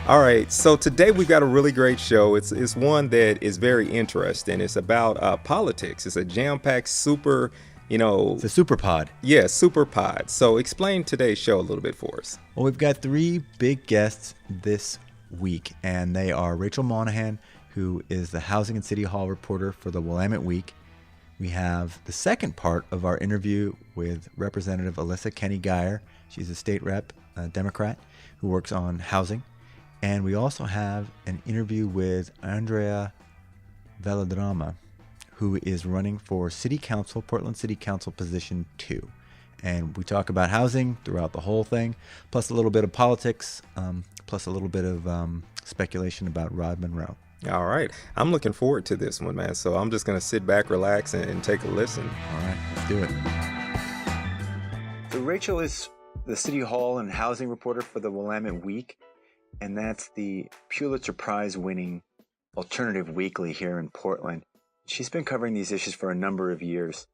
All right, so today we've got a really great show. It's one that is very interesting. It's about politics. It's a jam-packed super, It's a super pod. yeah, super pod. So explain today's show a little bit for us. Well, we've got three big guests this week, and they are Rachel Monahan, who is the Housing and City Hall reporter for the Willamette Week. We have the second part of our interview with Representative Alissa Keny-Guyer. She's a state rep, a Democrat, who works on housing. And we also have an interview with Andrea Valderrama, who is running for City Council, Portland City Council position 2. And we talk about housing throughout the whole thing, plus a little bit of politics, plus a little bit of speculation about Rod Monroe. All right, I'm looking forward to this one, man. So I'm just going to sit back, relax, and take a listen. All right, let's do it. So Rachel is the City Hall and housing reporter for the Willamette Week, and that's the Pulitzer Prize-winning alternative weekly here in Portland. She's been covering these issues for a number of years.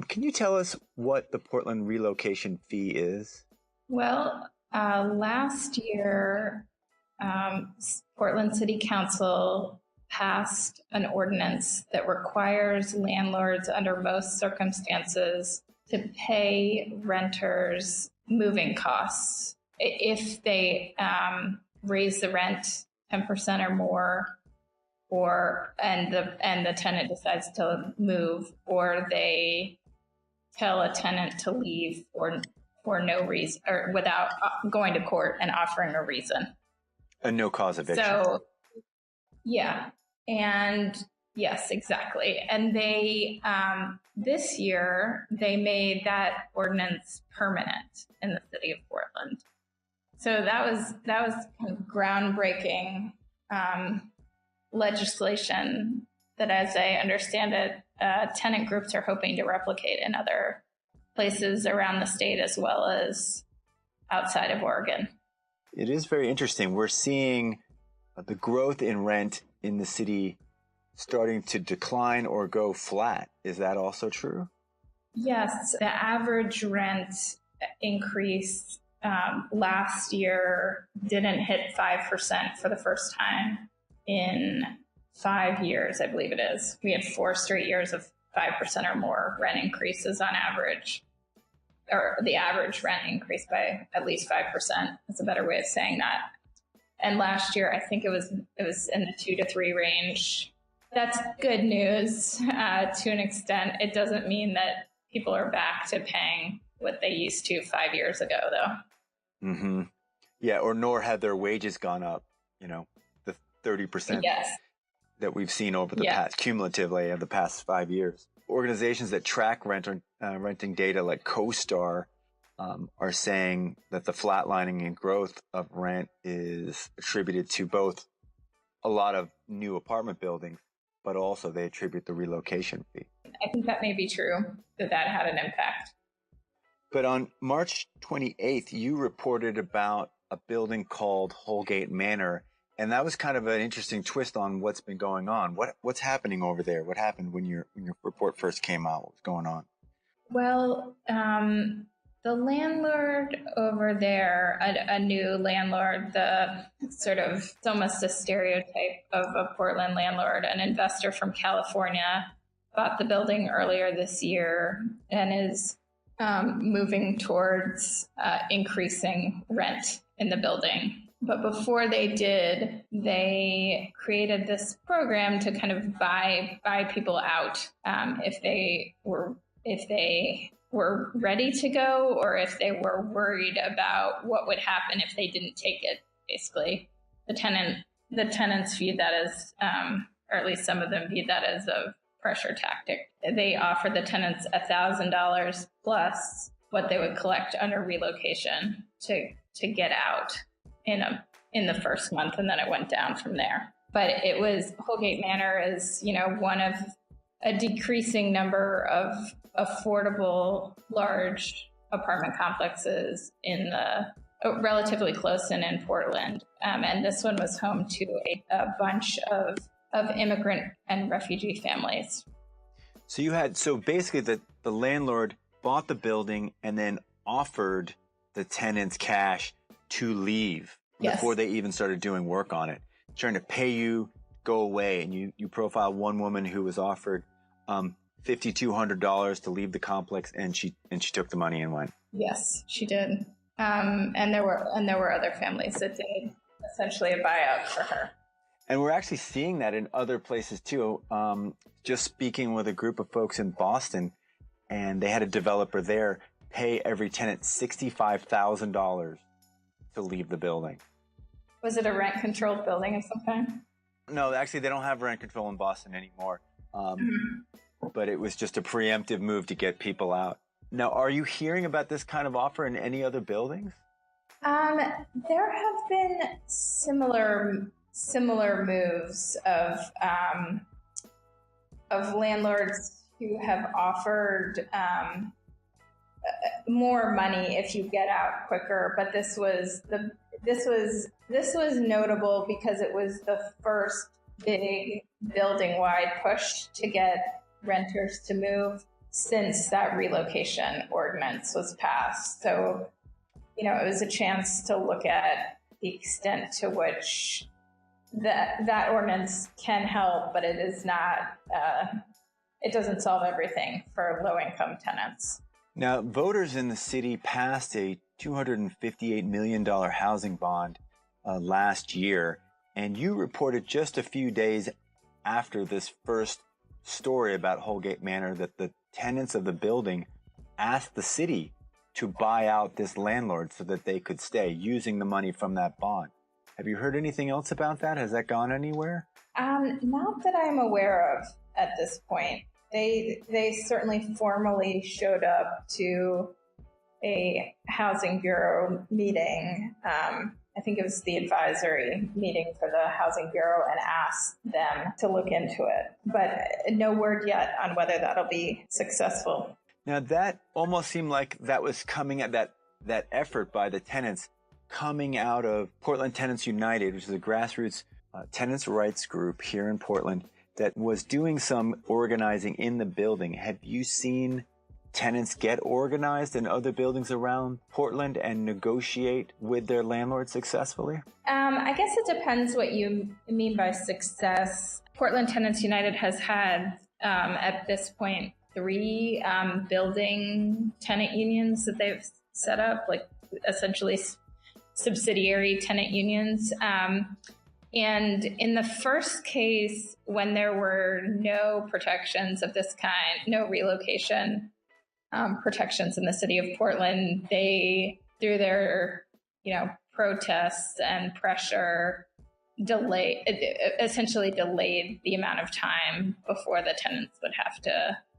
Can you tell us what the Portland relocation fee is? Well, last year, Portland City Council passed an ordinance that requires landlords under most circumstances to pay renters moving costs if they raise the rent 10% or more, and the tenant decides to move, or they tell a tenant to leave for no reason, or without going to court and offering a reason. A no-cause eviction. So, yeah, and yes, exactly. And they this year they made that ordinance permanent in the city of Portland. So that was kind of groundbreaking legislation that, as I understand it, tenant groups are hoping to replicate in other places around the state as well as outside of Oregon. It is very interesting. We're seeing the growth in rent in the city starting to decline or go flat. Is that also true? Yes, the average rent increase last year didn't hit 5% for the first time in 5 years, I believe it is. We had 4 straight years of 5% or more rent increases on average, or the average rent increased by at least 5%. That's a better way of saying that. And last year, I think it was in the 2 to 3 range. That's good news to an extent. It doesn't mean that people are back to paying what they used to 5 years ago, though. Mm-hmm. Yeah, or nor have their wages gone up, the 30% Yes. that we've seen over the past, cumulatively, of the past 5 years. Organizations that track renting data like CoStar are saying that the flatlining and growth of rent is attributed to both a lot of new apartment buildings, but also they attribute the relocation fee. I think that may be true, that had an impact. But on March 28th, you reported about a building called Holgate Manor, and that was kind of an interesting twist on what's been going on. What's happening over there? What happened when your report first came out? What was going on? Well, the landlord over there, a new landlord, the sort of, it's almost a stereotype of a Portland landlord, an investor from California, bought the building earlier this year and is moving towards increasing rent in the building. But before they did, they created this program to kind of buy people out if they were ready to go, or if they were worried about what would happen if they didn't take it. Basically, the tenants viewed that as, or at least some of them viewed that as a pressure tactic. They offered the tenants $1,000 plus what they would collect under relocation to get out in the first month, and then it went down from there. But it was, Holgate Manor is, one of a decreasing number of affordable large apartment complexes in the relatively close in Portland. And this one was home to a bunch of immigrant and refugee families. So basically the landlord bought the building and then offered the tenants cash to leave. before they even started doing work on it, trying to pay you, go away. And you profiled one woman who was offered $5,200 to leave the complex, and she took the money and went. Yes, she did. And there were other families that did essentially a buyout for her. And we're actually seeing that in other places too. Just speaking with a group of folks in Boston, and they had a developer there pay every tenant $65,000 to leave the building. Was it a rent-controlled building of some kind? No, actually, they don't have rent control in Boston anymore. But it was just a preemptive move to get people out. Now, are you hearing about this kind of offer in any other buildings? There have been similar moves of landlords who have offered more money if you get out quicker. But this was notable because it was the first big building-wide push to get renters to move since that relocation ordinance was passed. So, it was a chance to look at the extent to which that ordinance can help, but it is not, it doesn't solve everything for low-income tenants. Now, voters in the city passed a $258 million housing bond last year, and you reported just a few days after this first story about Holgate Manor that the tenants of the building asked the city to buy out this landlord so that they could stay using the money from that bond. Have you heard anything else about that? Has that gone anywhere? Not that I'm aware of at this point. They certainly formally showed up to a housing bureau meeting. I think it was the advisory meeting for the housing bureau, and asked them to look into it. But no word yet on whether that'll be successful. Now, that almost seemed like that was coming at that effort by the tenants coming out of Portland Tenants United, which is a grassroots tenants' rights group here in Portland that was doing some organizing in the building. Have you seen tenants get organized in other buildings around Portland and negotiate with their landlords successfully? I guess it depends what you mean by success. Portland Tenants United has had, at this point, 3 building tenant unions that they've set up, like essentially subsidiary tenant unions. And in the first case, when there were no protections of this kind, no relocation protections in the city of Portland, they, through their, protests and pressure, essentially delayed the amount of time before the tenants would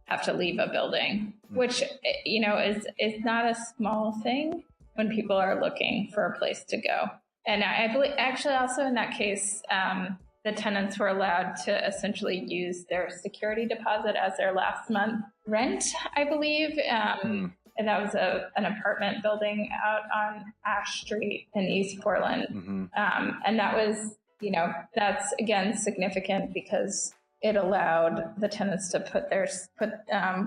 have to leave a building, which, is not a small thing when people are looking for a place to go. And I believe, actually, also in that case, the tenants were allowed to essentially use their security deposit as their last month rent, I believe. And that was an apartment building out on Ash Street in East Portland. Mm-hmm. And that was, that's again significant because it allowed the tenants to put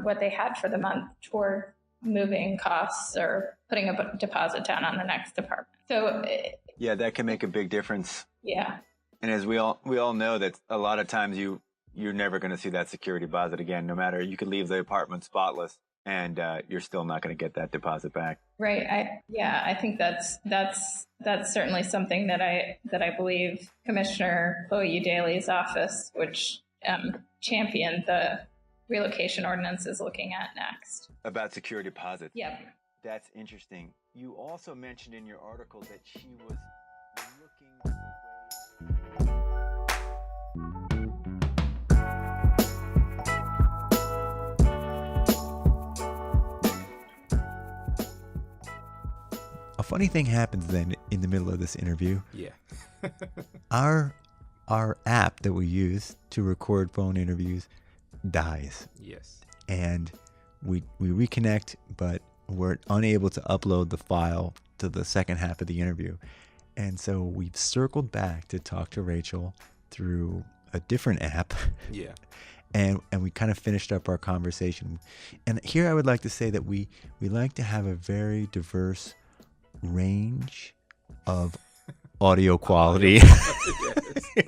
what they had for the month toward moving costs or putting a deposit down on the next apartment. So yeah, that can make a big difference. Yeah. And as we all know that a lot of times you're never going to see that security deposit again. No matter, you could leave the apartment spotless and you're still not going to get that deposit back. Right. I think that's certainly something that I believe Commissioner Chloe Daly's office, which championed the relocation ordinance, is looking at next. About security deposits. Yeah. That's interesting. You also mentioned in your article that she was looking A funny thing happens then in the middle of this interview. Yeah. Our app that we use to record phone interviews dies. Yes. And we reconnect, but we're unable to upload the file to the second half of the interview. And so we've circled back to talk to Rachel through a different app. Yeah. And we kind of finished up our conversation. And here I would like to say that we like to have a very diverse range of audio quality.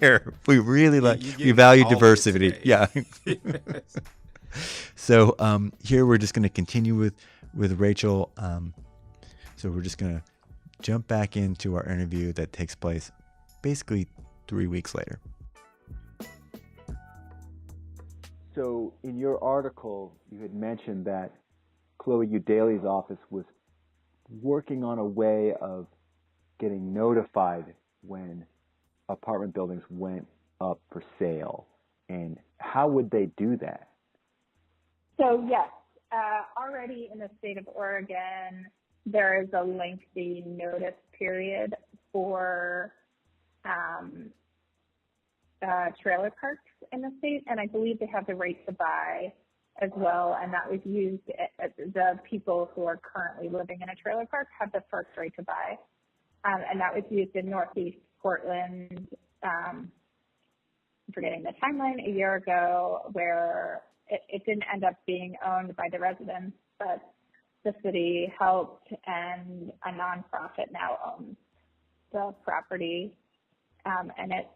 Here, we really we get value all this diversity. today. Yeah. Yes. So here we're just going to continue with Rachel. So we're just going to jump back into our interview that takes place basically 3 weeks later. So in your article, you had mentioned that Chloe Udaley's office was working on a way of getting notified when apartment buildings went up for sale. And how would they do that? So yes, already in the state of Oregon, there is a lengthy notice period for trailer parks in the state, and I believe they have the right to buy as well, and that was used, the people who are currently living in a trailer park have the first right to buy, and that was used in Northeast Portland, I'm forgetting the timeline, a year ago, where it didn't end up being owned by the residents, but the city helped, and a nonprofit now owns the property, and it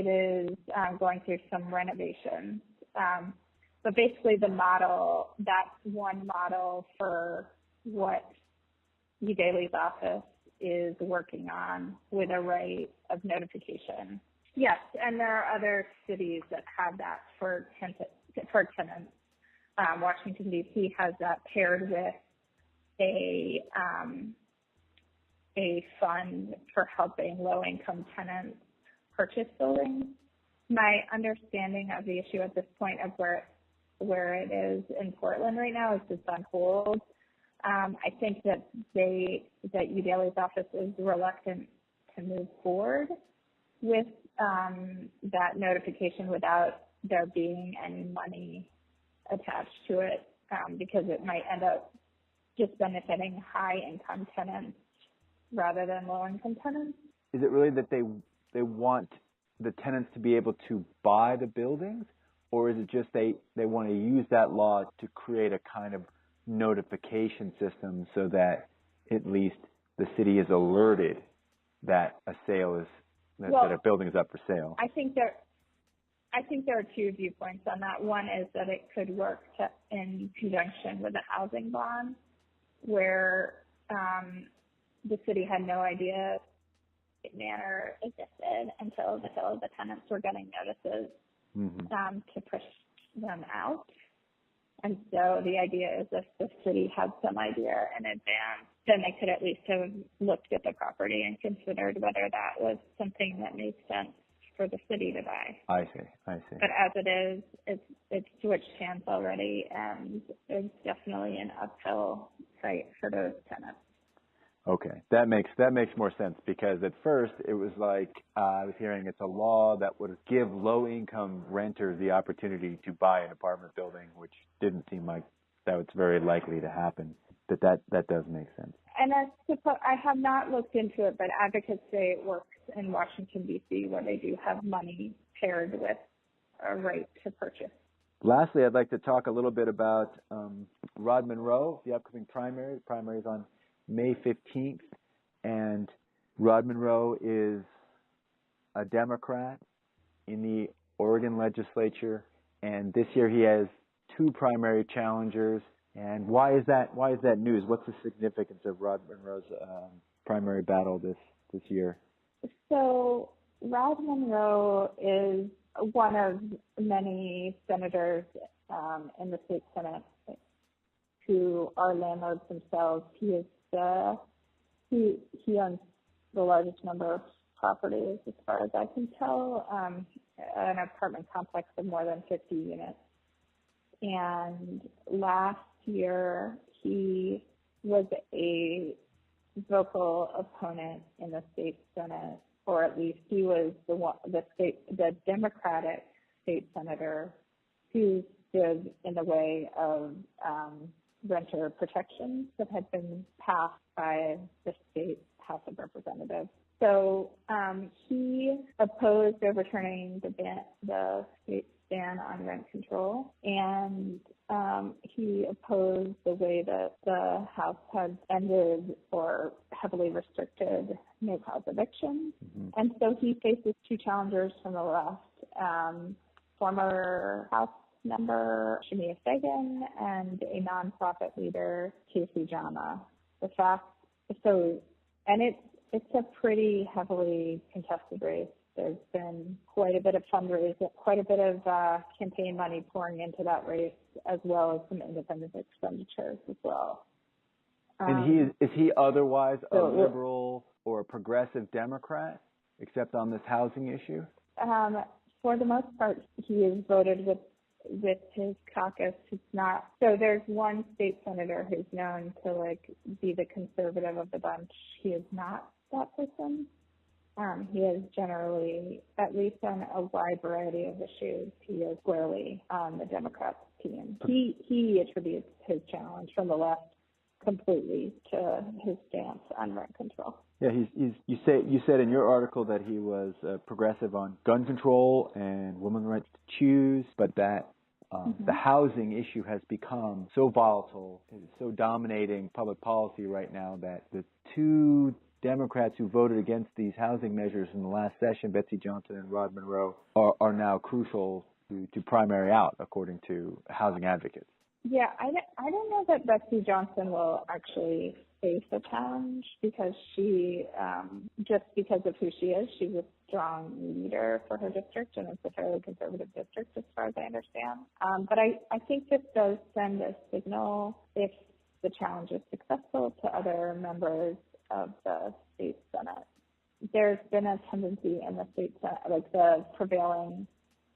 is going through some renovations. But basically the model, that's one model for what Udaley's office is working on with a right of notification. Yes, and there are other cities that have that for tenants. Washington, D.C. has that paired with a fund for helping low-income tenants purchase buildings. My understanding of the issue at this point of where it is in Portland right now is just on hold. I think that Udaley's office is reluctant to move forward with that notification without there being any money attached to it, because it might end up just benefiting high-income tenants rather than low-income tenants. Is it really that they want the tenants to be able to buy the buildings, or is it just they want to use that law to create a kind of notification system so that at least the city is alerted that a sale is that a building is up for sale? I think there are two viewpoints on that. One is that it could work in conjunction with a housing bond, where the city had no idea manner existed until the tenants were getting notices to push them out. And so the idea is if the city had some idea in advance, then they could at least have looked at the property and considered whether that was something that made sense for the city to buy. I see. But as it is, it's switched hands already, and it's definitely an uphill fight for those tenants. Okay, that makes more sense, because at first it was like I was hearing it's a law that would give low-income renters the opportunity to buy an apartment building, which didn't seem like that was very likely to happen. But that does make sense. And I have not looked into it, but advocates say it works in Washington, D.C., where they do have money paired with a right to purchase. Lastly, I'd like to talk a little bit about Rod Monroe, the upcoming primary. The primary is on May 15th, and Rod Monroe is a Democrat in the Oregon legislature, and this year he has two primary challengers. And why is that news? What's the significance of Rod Monroe's primary battle this year? So Rod Monroe is one of many senators in the state Senate who are landlords themselves. He owns the largest number of properties, as far as I can tell, an apartment complex of more than 50 units. And last year, he was a vocal opponent in the state Senate, or at least he was the Democratic state senator who stood in the way of renter protections that had been passed by the state House of Representatives. So he opposed overturning the state ban on rent control, and He opposed the way that the House had ended or heavily restricted no-cause evictions. Mm-hmm. And so he faces two challengers from the left, former House member Shemia Fagan and a nonprofit leader, Casey Jama. It's a pretty heavily contested race. There's been quite a bit of fundraising, quite a bit of campaign money pouring into that race, as well as some independent expenditures as well. And is he otherwise a liberal or a progressive Democrat, except on this housing issue? For the most part, he is voted with his caucus. It's not. So there's one state senator who's known to be the conservative of the bunch. He is not that person. He is generally, at least on a wide variety of issues, he is squarely on the Democrat team. He attributes his challenge from the left completely to his stance on rent control. Yeah, you said in your article that he was progressive on gun control and women's right to choose, but that the housing issue has become so volatile, so dominating public policy right now that the two Democrats who voted against these housing measures in the last session, Betsy Johnson and Rod Monroe, are now crucial to primary out, according to housing advocates. Yeah, I don't know that Betsy Johnson will actually face a challenge because she, just because of who she is, she's a strong leader for her district, and it's a fairly conservative district as far as I understand. But I think this does send a signal, if the challenge is successful, to other members of the state Senate. There's been a tendency in the state Senate, the prevailing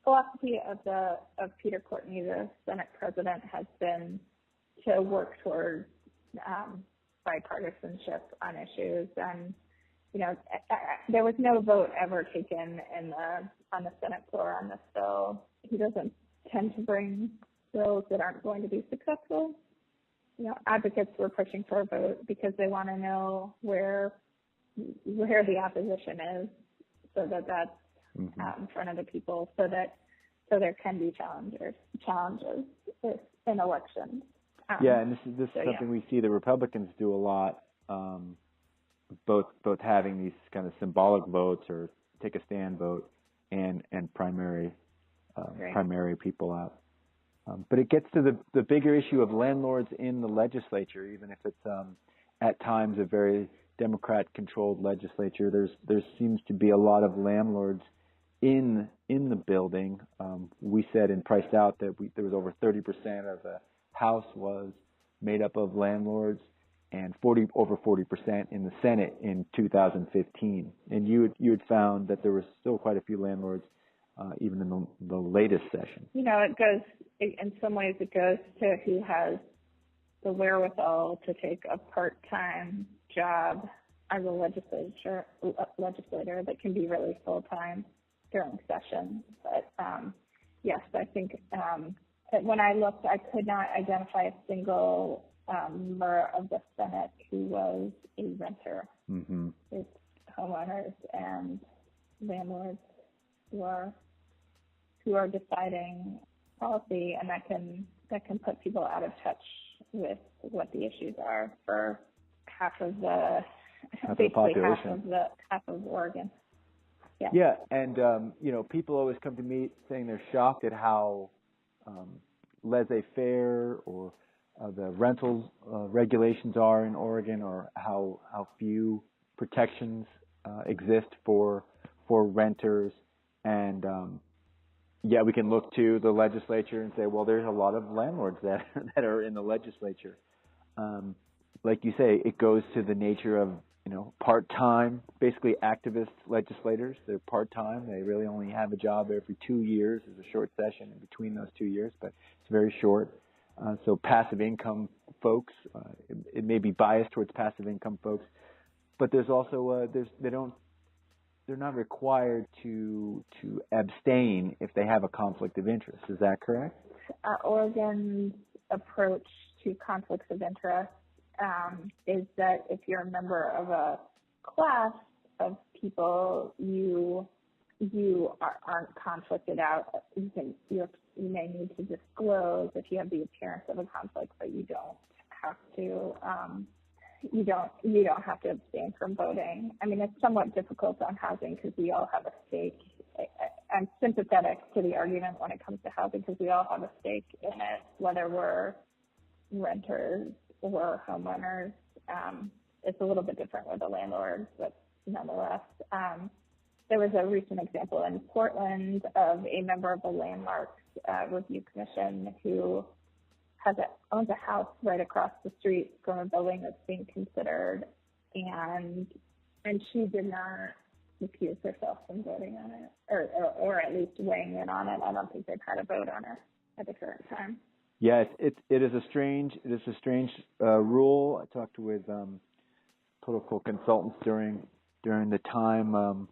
philosophy of Peter Courtney, the Senate president, has been to work towards bipartisanship on issues. And there was no vote ever taken on the Senate floor on this bill. He doesn't tend to bring bills that aren't going to be successful. Advocates were pushing for a vote because they want to know where the opposition is, so that that's out in front of the people, so there can be challenges in elections. And this is something we see the Republicans do a lot, both having these kind of symbolic votes or take a stand vote and primary people out. But it gets to the bigger issue of landlords in the legislature, even if it's at times a very Democrat-controlled legislature. There seems to be a lot of landlords in the building. We said in Priced Out that there was over 30% of the House was made up of landlords, and over 40% in the Senate in 2015. And you had found that there were still quite a few landlords even in the latest session. In some ways it goes to who has the wherewithal to take a part-time job as a legislator that can be really full-time during session. But yes, I think when I looked, I could not identify a single member of the Senate who was a renter. Mm-hmm. It's homeowners and landlords who are deciding policy, and that can put people out of touch with what the issues are for half of Oregon. Yeah, and people always come to me saying they're shocked at how laissez-faire or the rental regulations are in Oregon, or how few protections exist for renters. And we can look to the legislature and say, well, there's a lot of landlords that are in the legislature. Like you say, it goes to the nature of part-time, basically activist legislators. They're part-time. They really only have a job every 2 years. There's a short session in between those 2 years, but it's very short. So passive income folks, it may be biased towards passive income folks, but there's also they're not required to abstain if they have a conflict of interest. Is that correct? Oregon's approach to conflicts of interest is that if you're a member of a class of people, you aren't conflicted out. You may need to disclose if you have the appearance of a conflict, but you don't have to. You don't have to abstain from voting. I mean, it's somewhat difficult on housing because we all have a stake. I'm sympathetic to the argument when it comes to housing because we all have a stake in it, whether we're renters or homeowners. It's a little bit different with the landlords, but nonetheless. There was a recent example in Portland of a member of the Landmarks Review Commission who owns a house right across the street from a building that's being considered, and she did not recuse herself from voting on it, or at least weighing in on it. I don't think they've had a vote on it at the current time. Yeah, it is a strange rule. I talked with political consultants during the time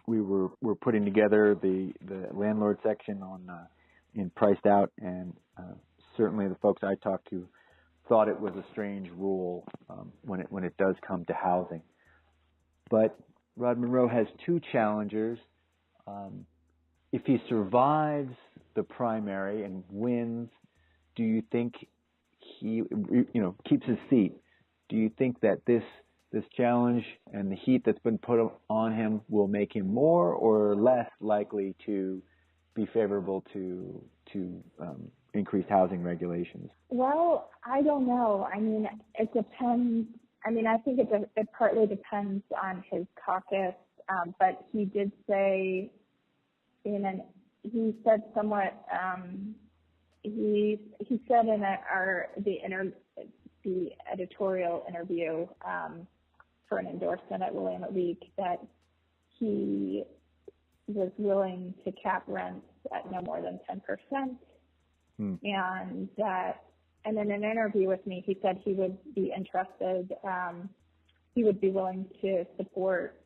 we were putting together the landlord section in Priced Out, and certainly the folks I talked to thought it was a strange rule when it does come to housing. But Rod Monroe has two challengers. If he survives the primary and wins, do you think he keeps his seat? Do you think that this challenge and the heat that's been put on him will make him more or less likely to be favorable to increased housing regulations? Well, I don't know. I mean, it depends. I mean, I think it partly depends on his caucus, but he did say he said somewhat. He said in the editorial interview for an endorsement at Willamette Week that he was willing to cap rents at no more than 10%, and in an interview with me, he said he would be interested. He would be willing to support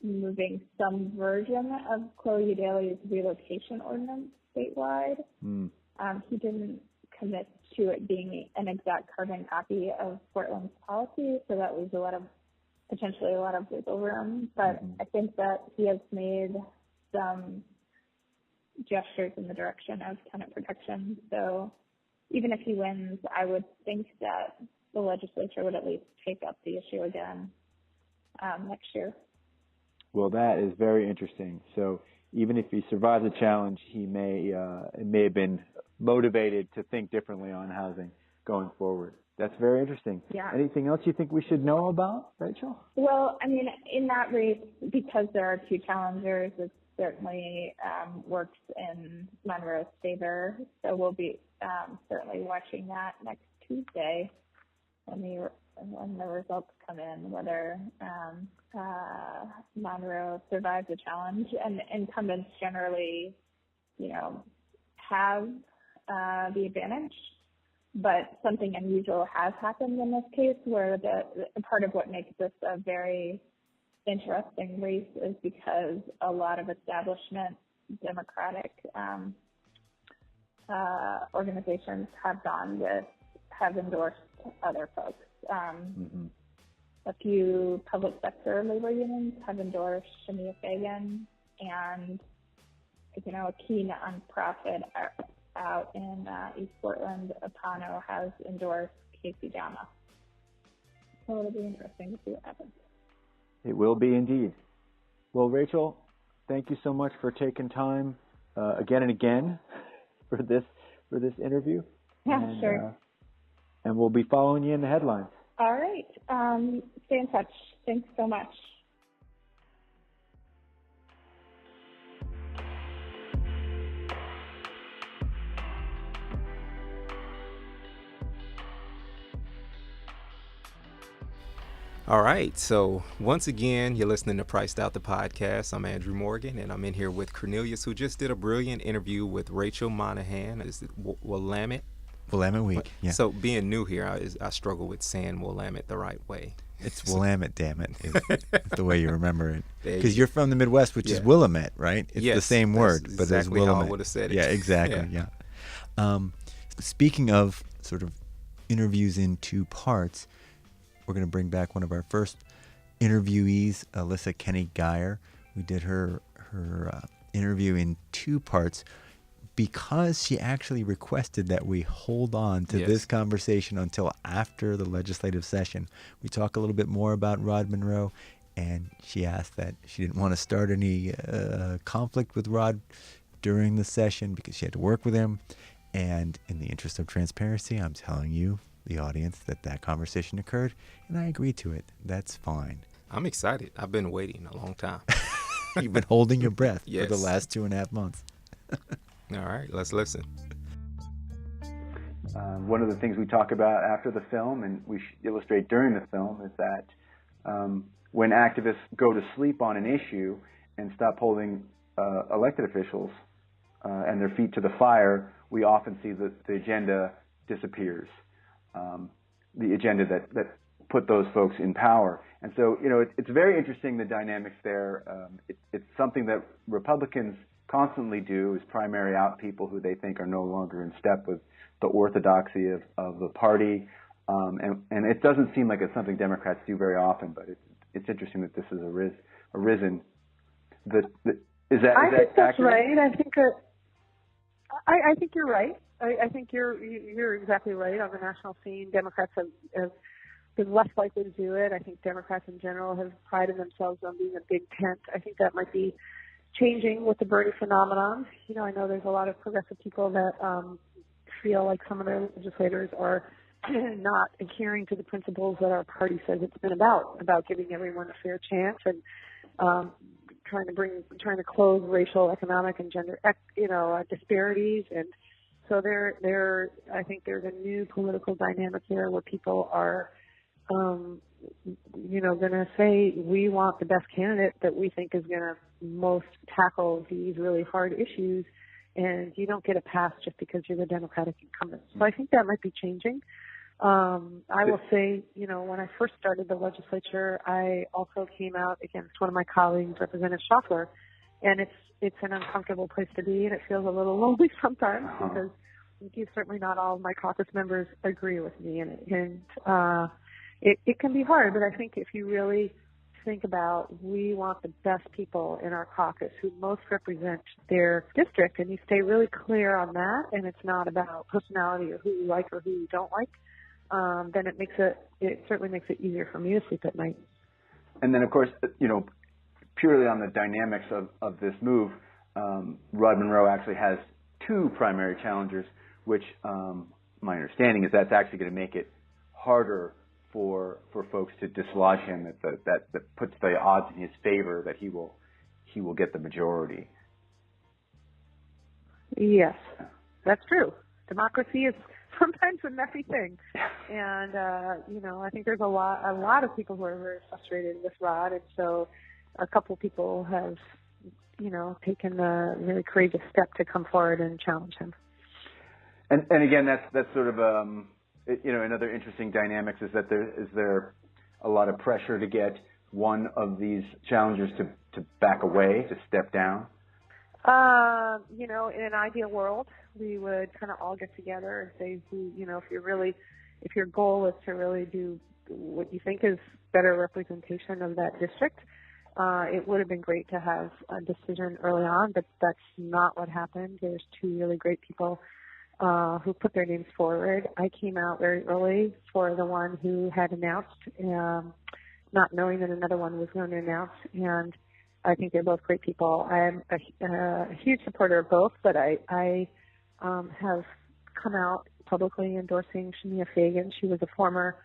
moving some version of Chloe Udaley's relocation ordinance statewide. He didn't commit to it being an exact carbon copy of Portland's policy, so that was potentially a lot of wiggle room. But I think that he has made some gestures in the direction of tenant protection. So even if he wins, I would think that the legislature would at least take up the issue again next year. Well, that is very interesting. So even if he survives the challenge, he may have been motivated to think differently on housing going forward. That's very interesting. Yeah. Anything else you think we should know about, Rachel? Well, I mean, in that race, because there are two challengers, it certainly works in Monroe's favor. So we'll be certainly watching that next Tuesday when the results come in, whether Monroe survives the challenge. And incumbents generally, have the advantage. But something unusual has happened in this case, where the part of what makes this a very interesting race is because a lot of establishment Democratic organizations have endorsed other folks. A few public sector labor unions have endorsed Shania Fagan, and a key nonprofit out in East Portland, Apano, has endorsed Casey Dama. So it'll be interesting to see what happens. It will be indeed. Well, Rachel, thank you so much for taking time again and again for this interview. Yeah, sure. And we'll be following you in the headlines. All right. Stay in touch. Thanks so much. All right, so once again, you're listening to Priced Out, the podcast. I'm Andrew Morgan, and I'm in here with Cornelius, who just did a brilliant interview with Rachel Monahan. Is it Willamette? Willamette Week, yeah. So being new here, I struggle with saying Willamette the right way. It's Willamette, damn it. It's the way you remember it. Because you're from the Midwest, which is Willamette, right? It's the same word, but exactly it's Willamette. how I would have said it. Yeah, exactly, yeah. Speaking of sort of interviews in two parts, we're going to bring back one of our first interviewees, Alissa Keny-Guyer. We did her interview in two parts because she actually requested that we hold on to this conversation until after the legislative session. We talk a little bit more about Rod Monroe, and she asked that she didn't want to start any conflict with Rod during the session because she had to work with him. And in the interest of transparency, I'm telling you, the audience, that conversation occurred, and I agreed to it. That's fine. I'm excited. I've been waiting a long time. You've been holding your breath Yes. for the last 2.5 months. All right, let's listen. One of the things we talk about after the film, and we illustrate during the film, is that when activists go to sleep on an issue and stop holding elected officials and their feet to the fire, we often see that the agenda disappears, the agenda that put those folks in power. And so, it's very interesting, the dynamics there. It's something that Republicans constantly do, is primary out people who they think are no longer in step with the orthodoxy of the party. And it doesn't seem like it's something Democrats do very often, but it's interesting that this has arisen. I think that's accurate? right. I think you're right. I think you're exactly right. On the national scene, Democrats have been less likely to do it. I think Democrats in general have prided themselves on being a big tent. I think that might be changing with the Bernie phenomenon. I know there's a lot of progressive people that feel like some of their legislators are not adhering to the principles that our party says it's been about giving everyone a fair chance and trying to close racial, economic, and gender, disparities. And so I think there's a new political dynamic here where people are, going to say we want the best candidate that we think is going to most tackle these really hard issues, and you don't get a pass just because you're the Democratic incumbent. So I think that might be changing. I will say, when I first started the legislature, I also came out against one of my colleagues, Representative Schaffler, and it's an uncomfortable place to be, and it feels a little lonely sometimes because certainly not all of my caucus members agree with me, and it can be hard. But I think if you really think about, we want the best people in our caucus who most represent their district, and you stay really clear on that, and it's not about personality or who you like or who you don't like, then it certainly makes it easier for me to sleep at night. And then, of course, purely on the dynamics of this move, Rod Monroe actually has two primary challengers, which my understanding is that's actually going to make it harder for folks to dislodge him, that puts the odds in his favor that he will get the majority. Yes, that's true. Democracy is sometimes a messy thing, and I think there's a lot of people who are very frustrated with Rod, and so a couple people have taken the really courageous step to come forward and challenge him. And again, that's sort of another interesting dynamics is that there a lot of pressure to get one of these challengers to back away, to step down? In an ideal world, we would kind of all get together and say, if your goal is to really do what you think is better representation of that district, it would have been great to have a decision early on, but that's not what happened. There's two really great people who put their names forward. I came out very early for the one who had announced, not knowing that another one was going to announce, and I think they're both great people. I'm a huge supporter of both, but I have come out publicly endorsing Shania Fagan. She was a former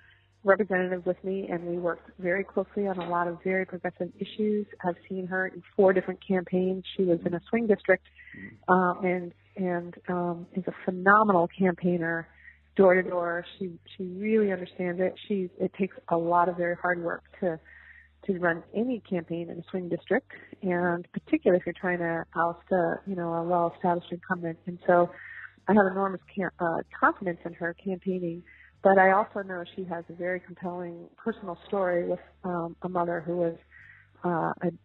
representative with me, and we worked very closely on a lot of very progressive issues. I've seen her in 4 different campaigns. She was in a swing district, and is a phenomenal campaigner, door to door. She really understands it. It takes a lot of very hard work to run any campaign in a swing district, and particularly if you're trying to oust a well-established incumbent. And so I have enormous confidence in her campaigning, but I also know she has a very compelling personal story with a mother who was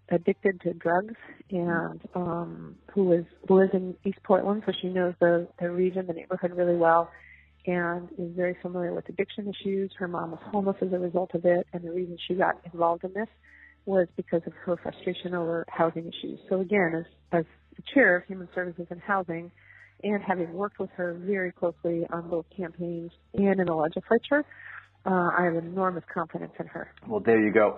addicted to drugs and who lives in East Portland, so she knows the region, the neighborhood really well, and is very familiar with addiction issues. Her mom was homeless as a result of it, and the reason she got involved in this was because of her frustration over housing issues. So again, as the chair of Human Services and Housing, and having worked with her very closely on both campaigns and in the legislature, I have enormous confidence in her. Well, there you go.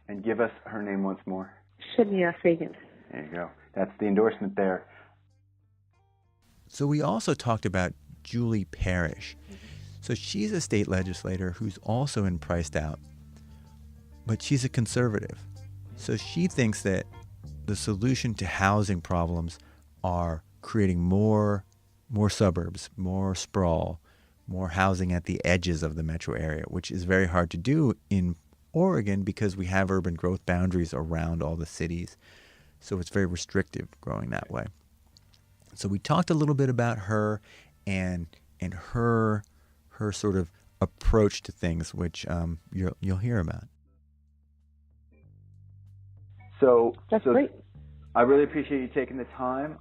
And give us her name once more. Shania Fagan. There you go. That's the endorsement there. So we also talked about Julie Parrish. So she's a state legislator who's also in Priced Out, but she's a conservative. So she thinks that the solution to housing problems are creating more suburbs, more sprawl, more housing at the edges of the metro area, which is very hard to do in Oregon because we have urban growth boundaries around all the cities. So it's very restrictive growing that way. So we talked a little bit about her and her sort of approach to things, which you'll hear about. So That's great. I really appreciate you taking the time.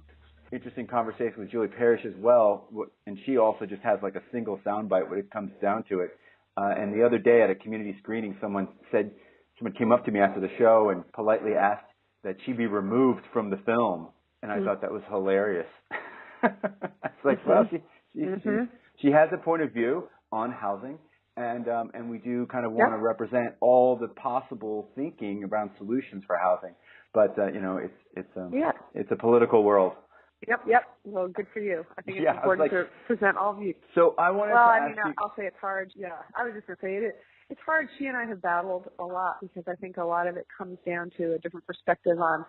Interesting conversation with Julie Parrish as well, and she also just has like a single soundbite when it comes down to it. And the other day at a community screening, someone came up to me after the show and politely asked that she be removed from the film, and I thought that was hilarious. It's like, well, she has a point of view on housing, and we do kind of want to represent all the possible thinking around solutions for housing, but it's a political world. Yep. Well, good for you. I think it's important to present all views. So I wanted to ask you. I'll say it's hard. Yeah, I was just going to say it's hard. She and I have battled a lot because I think a lot of it comes down to a different perspective on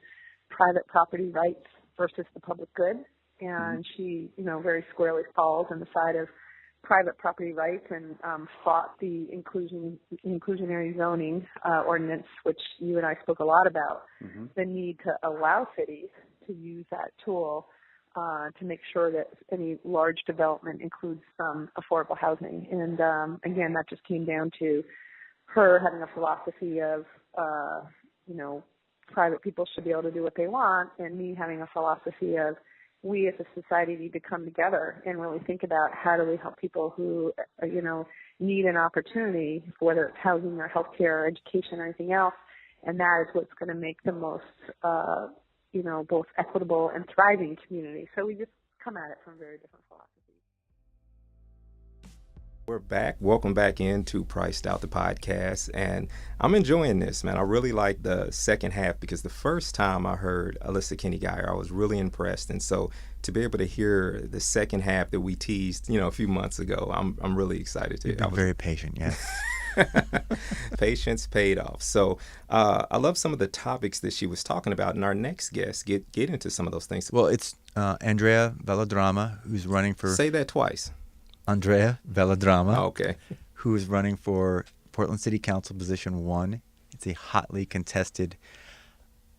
private property rights versus the public good. And she, very squarely falls on the side of private property rights and fought the inclusionary zoning ordinance, which you and I spoke a lot about, the need to allow cities to use that tool to make sure that any large development includes some affordable housing. And again, that just came down to her having a philosophy of, private people should be able to do what they want, and me having a philosophy of we as a society need to come together and really think about how do we help people who, need an opportunity, whether it's housing or healthcare or education or anything else. And that is what's going to make the most, both equitable and thriving community. So we just come at it from very different philosophies. We're back. Welcome back into Priced Out the podcast. And I'm enjoying this, man. I really like the second half because the first time I heard Alissa Keny-Guyer, I was really impressed. And so to be able to hear the second half that we teased, a few months ago, I'm really excited to. You've been very patient, yes. Patience paid off. So I love some of the topics that she was talking about, and our next guest get into some of those things. Well, it's Andrea Valderrama, who's running for... Say that twice. Andrea Valderrama, okay, who is running for Portland City Council Position 1. It's a hotly contested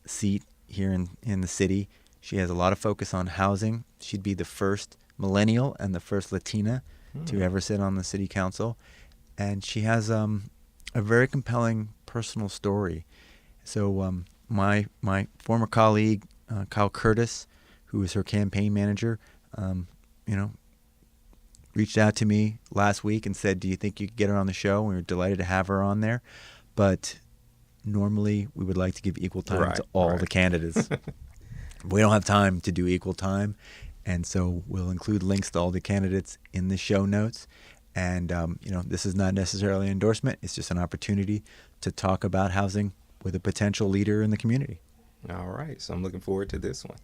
seat here in the city. She has a lot of focus on housing. She'd be the first millennial and the first Latina to ever sit on the city council. And she has a very compelling personal story. So my former colleague, Kyle Curtis, who is her campaign manager, reached out to me last week and said, do you think you could get her on the show? And we were delighted to have her on there. But normally we would like to give equal time to all the candidates. We don't have time to do equal time. And so we'll include links to all the candidates in the show notes. And, this is not necessarily an endorsement. It's just an opportunity to talk about housing with a potential leader in the community. All right. So I'm looking forward to this one.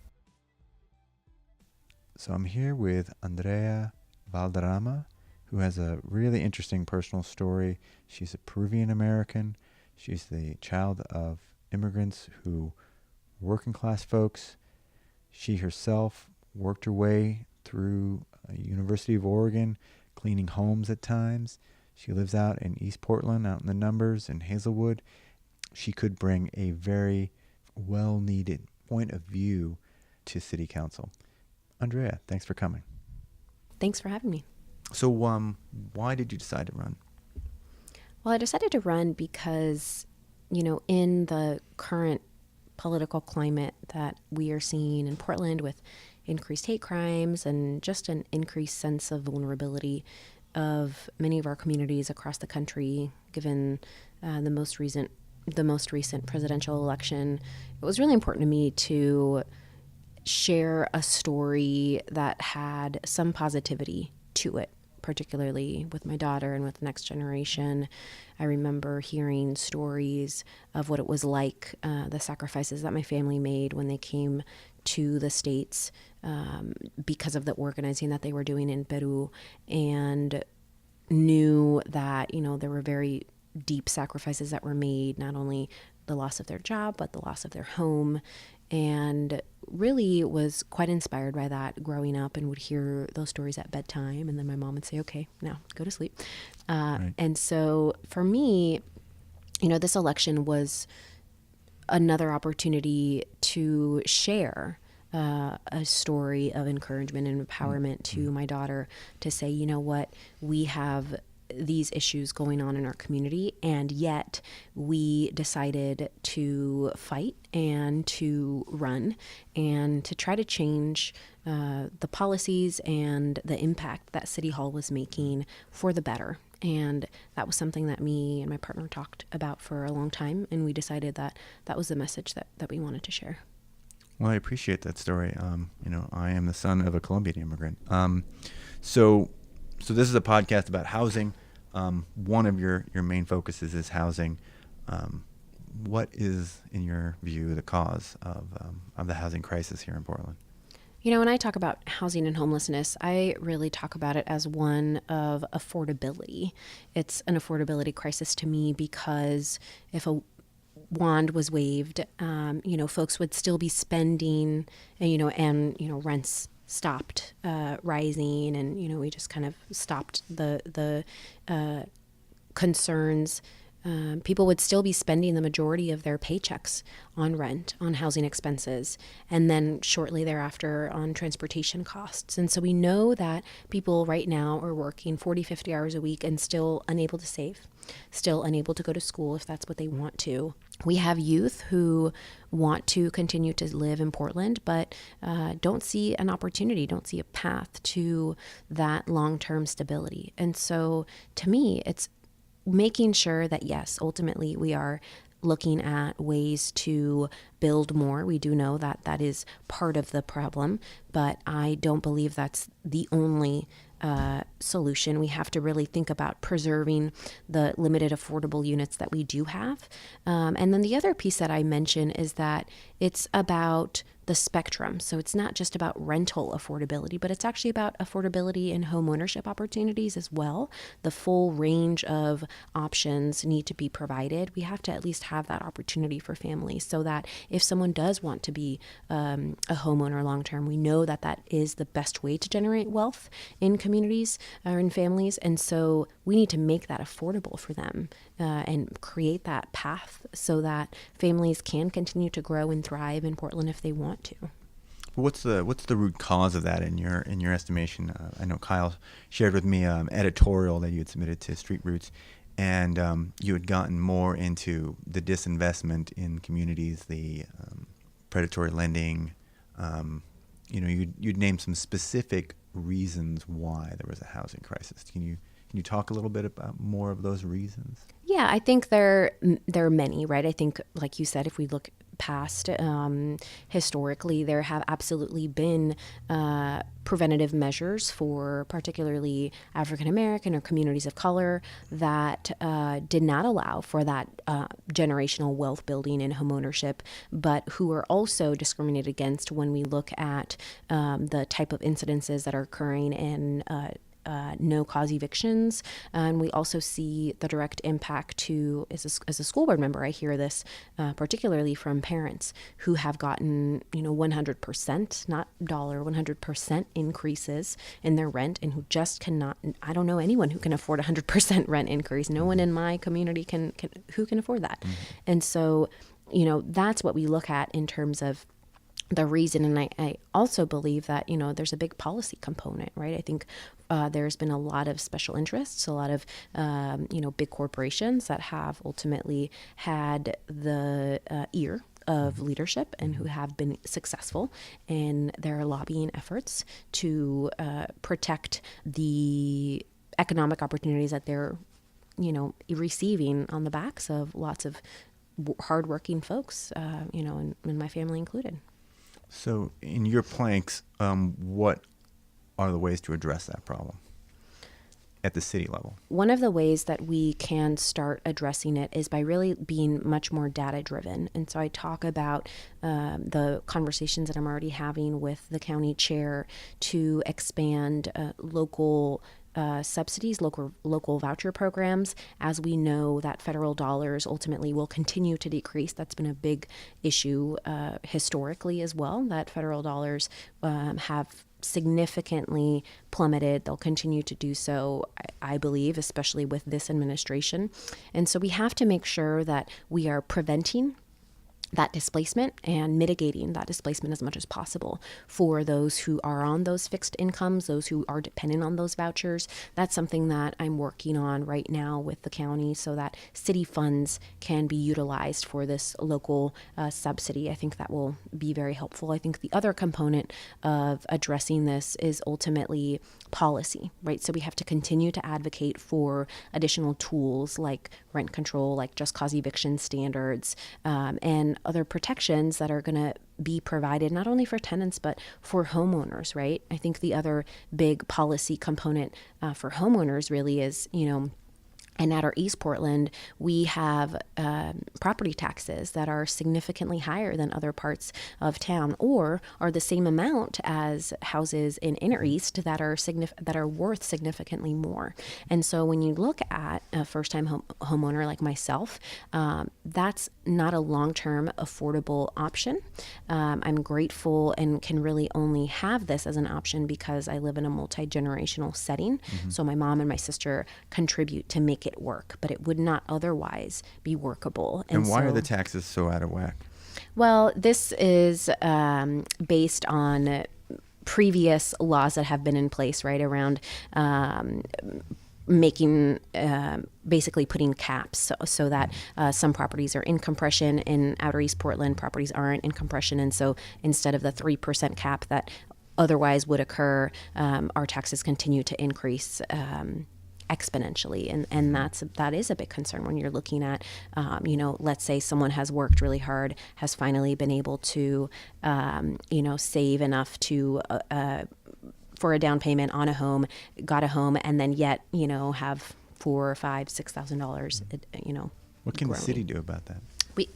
So I'm here with Andrea Valderrama, who has a really interesting personal story. She's a Peruvian American. She's the child of immigrants who working class folks. She herself worked her way through University of Oregon, cleaning homes at times. She lives out in East Portland, out in the Numbers, in Hazelwood. She could bring a very well-needed point of view to City Council. Andrea, thanks for coming. Thanks for having me. So why did you decide to run? Well, I decided to run because, in the current political climate that we are seeing in Portland with increased hate crimes and just an increased sense of vulnerability of many of our communities across the country, given the most recent the most recent presidential election, it was really important to me to share a story that had some positivity to it, particularly with my daughter and with the next generation. I remember hearing stories of what it was like, the sacrifices that my family made when they came to the States because of the organizing that they were doing in Peru, and knew that, there were very deep sacrifices that were made, not only the loss of their job, but the loss of their home, and really was quite inspired by that growing up, and would hear those stories at bedtime. And then my mom would say, okay, now go to sleep. Right. And so for me, this election was another opportunity to share a story of encouragement and empowerment to my daughter, to say, you know what, we have these issues going on in our community, and yet we decided to fight and to run and to try to change the policies and the impact that City Hall was making for the better. And that was something that me and my partner talked about for a long time, and we decided that that was the message that we wanted to share. Well, I appreciate that story. I am the son of a Colombian immigrant. So this is a podcast about housing. One of your main focuses is housing. What is, in your view, the cause of the housing crisis here in Portland? When I talk about housing and homelessness, I really talk about it as one of affordability. It's an affordability crisis to me because if a wand was waved, folks would still be spending, and rents stopped rising, and we just kind of stopped the concerns. People would still be spending the majority of their paychecks on rent, on housing expenses, and then shortly thereafter on transportation costs. And so we know that people right now are working 40, 50 hours a week and still unable to save, still unable to go to school if that's what they want to. We have youth who want to continue to live in Portland, but don't see an opportunity, don't see a path to that long-term stability. And so to me, it's making sure that, yes, ultimately we are looking at ways to build more. We do know that that is part of the problem, but I don't believe that's the only solution. We have to really think about preserving the limited affordable units that we do have. And then the other piece that I mention is that it's about the spectrum. So it's not just about rental affordability, but it's actually about affordability and home ownership opportunities as well. The full range of options need to be provided. We have to at least have that opportunity for families so that if someone does want to be a homeowner long-term, we know that that is the best way to generate wealth in communities or in families. And so we need to make that affordable for them and create that path so that families can continue to grow and thrive in Portland if they want to. What's the root cause of that in your estimation? I know Kyle shared with me editorial that you had submitted to Street Roots, and you had gotten more into the disinvestment in communities, the predatory lending. You'd name some specific reasons why there was a housing crisis. Can you talk a little bit about more of those reasons? Yeah, I think there are many, right? I think, like you said, if we look past historically, there have absolutely been preventative measures for particularly African American or communities of color that did not allow for that generational wealth building and homeownership, but who are also discriminated against when we look at the type of incidences that are occurring in no-cause evictions. And we also see the direct impact to, as a school board member, I hear this particularly from parents who have gotten, 100%, not dollar, 100% increases in their rent, and who just cannot, I don't know anyone who can afford 100% rent increase. No one in my community can who can afford that. Mm-hmm. And so, that's what we look at in terms of the reason. And I also believe that, there's a big policy component, right? I think there's been a lot of special interests, a lot of, big corporations that have ultimately had the ear of leadership and who have been successful in their lobbying efforts to protect the economic opportunities that they're, receiving on the backs of lots of hardworking folks, and my family included. So in your planks, what are the ways to address that problem at the city level? One of the ways that we can start addressing it is by really being much more data driven. And so I talk about the conversations that I'm already having with the county chair to expand local subsidies, local voucher programs, as we know that federal dollars ultimately will continue to decrease. That's been a big issue historically as well, that federal dollars have significantly plummeted. They'll continue to do so, I believe, especially with this administration. And so we have to make sure that we are preventing that displacement and mitigating that displacement as much as possible for those who are on those fixed incomes, those who are dependent on those vouchers. That's something that I'm working on right now with the county so that city funds can be utilized for this local subsidy. I think that will be very helpful. I think the other component of addressing this is ultimately policy, right? So we have to continue to advocate for additional tools like rent control, like just cause eviction standards, and other protections that are going to be provided not only for tenants but for homeowners, right? I think the other big policy component for homeowners really is, and at our East Portland, we have property taxes that are significantly higher than other parts of town, or are the same amount as houses in Inner East that are worth significantly more. And so when you look at a first-time homeowner like myself, that's not a long-term affordable option. I'm grateful and can really only have this as an option because I live in a multi-generational setting. Mm-hmm. So my mom and my sister contribute to make it work, but it would not otherwise be workable. And why are the taxes so out of whack? Well, this is based on previous laws that have been in place, right, around making basically putting caps so that some properties are in compression. In Outer East Portland, properties aren't in compression, and so instead of the 3% cap that otherwise would occur, our taxes continue to increase exponentially, and that is a big concern when you're looking at let's say someone has worked really hard, has finally been able to save enough to for a down payment on a home, got a home, and then yet have $4,000, $5,000, $6,000 what can the city do about that?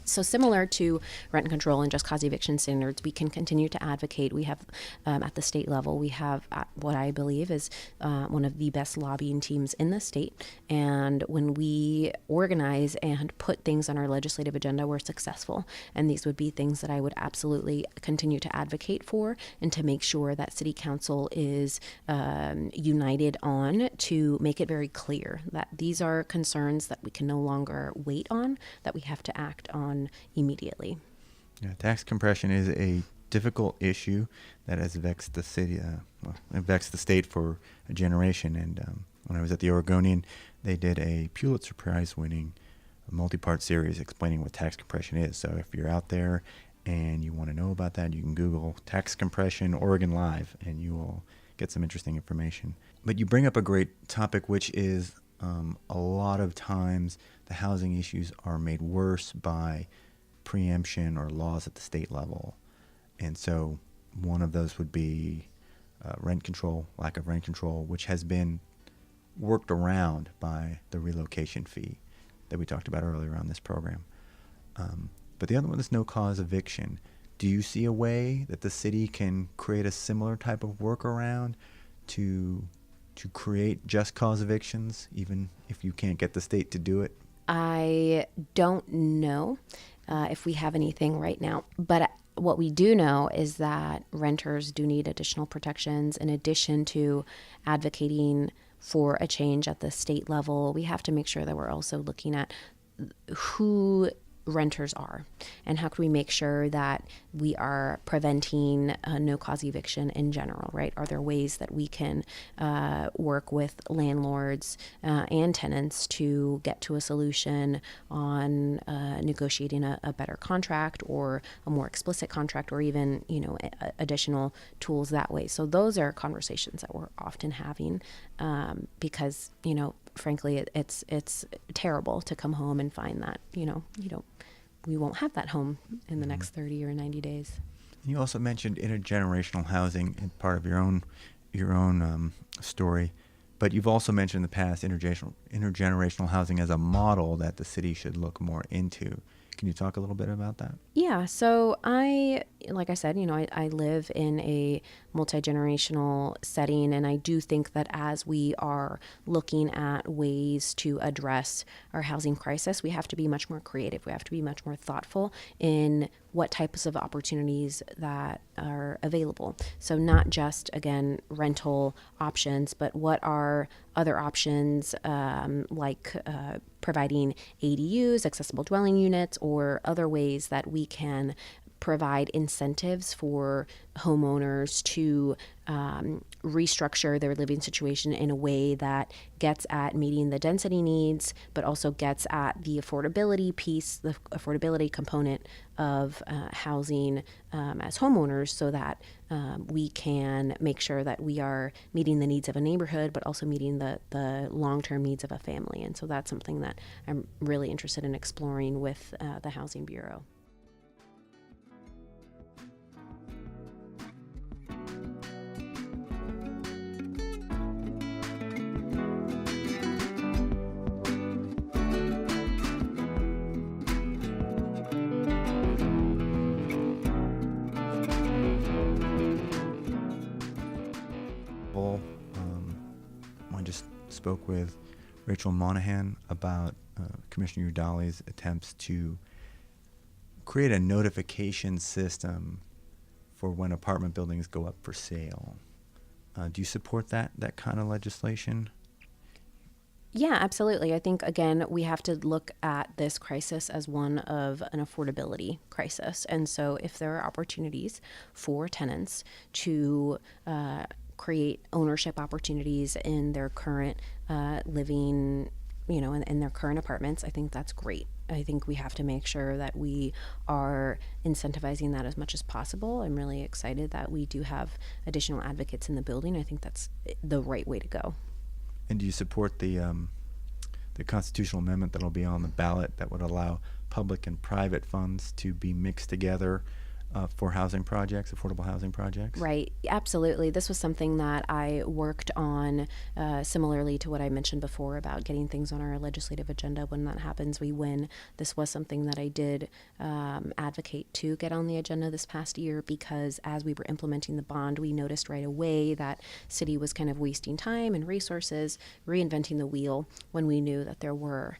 So similar to rent control and just cause eviction standards, we can continue to advocate. We have, at the state level, we have what I believe is one of the best lobbying teams in the state. And when we organize and put things on our legislative agenda, we're successful. And these would be things that I would absolutely continue to advocate for, and to make sure that City Council is united on, to make it very clear that these are concerns that we can no longer wait on, that we have to act on immediately. Yeah, tax compression is a difficult issue that has vexed the city, it vexed the state for a generation. And when I was at the Oregonian, they did a Pulitzer Prize-winning multi-part series explaining what tax compression is. So if you're out there and you want to know about that, you can Google tax compression Oregon Live, and you will get some interesting information. But you bring up a great topic, which is a lot of times the housing issues are made worse by preemption or laws at the state level. And so one of those would be rent control, lack of rent control, which has been worked around by the relocation fee that we talked about earlier on this program. But the other one is no cause eviction. Do you see a way that the city can create a similar type of workaround to create just cause evictions, even if you can't get the state to do it? I don't know if we have anything right now, but what we do know is that renters do need additional protections. In addition to advocating for a change at the state level, we have to make sure that we're also looking at who renters are, and how can we make sure that we are preventing no cause eviction in general, right? Are there ways that we can work with landlords and tenants to get to a solution on negotiating a better contract, or a more explicit contract, or even additional tools that way? So those are conversations that we're often having because frankly, it's terrible to come home and find that we won't have that home in the next 30 or 90 days. You also mentioned intergenerational housing in part of your own story, but you've also mentioned in the past intergenerational housing as a model that the city should look more into. Can you talk a little bit about that? Yeah, so like I said, I live in a multi-generational setting, and I do think that as we are looking at ways to address our housing crisis, we have to be much more creative. We have to be much more thoughtful in what types of opportunities that are available. So not just, again, rental options, but what are other options like providing ADUs, accessible dwelling units, or other ways that we can provide incentives for homeowners to restructure their living situation in a way that gets at meeting the density needs, but also gets at the affordability piece, the affordability component of housing as homeowners, so that we can make sure that we are meeting the needs of a neighborhood, but also meeting the long-term needs of a family. And so that's something that I'm really interested in exploring with the Housing Bureau. I just spoke with Rachel Monahan about Commissioner Udali's attempts to create a notification system for when apartment buildings go up for sale. Do you support that kind of legislation? Yeah, absolutely. I think, again, we have to look at this crisis as one of an affordability crisis. And so if there are opportunities for tenants to create ownership opportunities in their current living, in their current apartments, I think that's great. I think we have to make sure that we are incentivizing that as much as possible. I'm really excited that we do have additional advocates in the building. I think that's the right way to go. And do you support the constitutional amendment that will be on the ballot that would allow public and private funds to be mixed together for housing projects, affordable housing projects? Right. Absolutely. This was something that I worked on similarly to what I mentioned before about getting things on our legislative agenda. When that happens, we win. This was something that I did advocate to get on the agenda this past year, because as we were implementing the bond, we noticed right away that city was kind of wasting time and resources reinventing the wheel when we knew that there were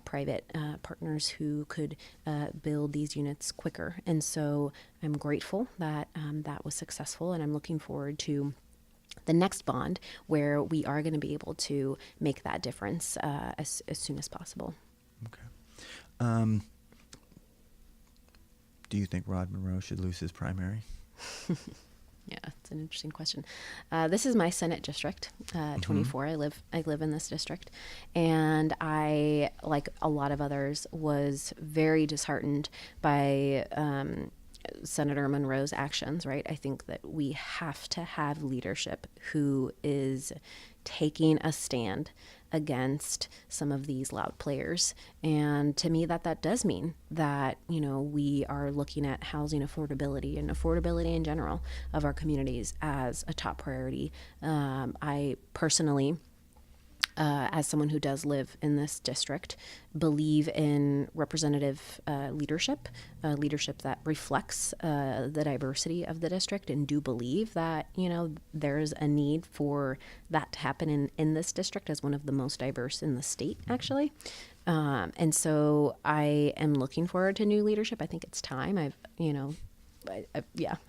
private partners who could build these units quicker. And so I'm grateful that that was successful, and I'm looking forward to the next bond where we are going to be able to make that difference as soon as possible. Okay. Do you think Rod Monroe should lose his primary? Yeah, it's an interesting question. This is my Senate district, 24. I live in this district, and I, like a lot of others, was very disheartened by Senator Monroe's actions. Right, I think that we have to have leadership who is taking a stand against some of these loud players. And to me, that does mean that, we are looking at housing affordability and affordability in general of our communities as a top priority. I personally, as someone who does live in this district, believe in representative leadership that reflects the diversity of the district, and do believe that, there's a need for that to happen in this district as one of the most diverse in the state, actually. And so I am looking forward to new leadership. I think it's time. I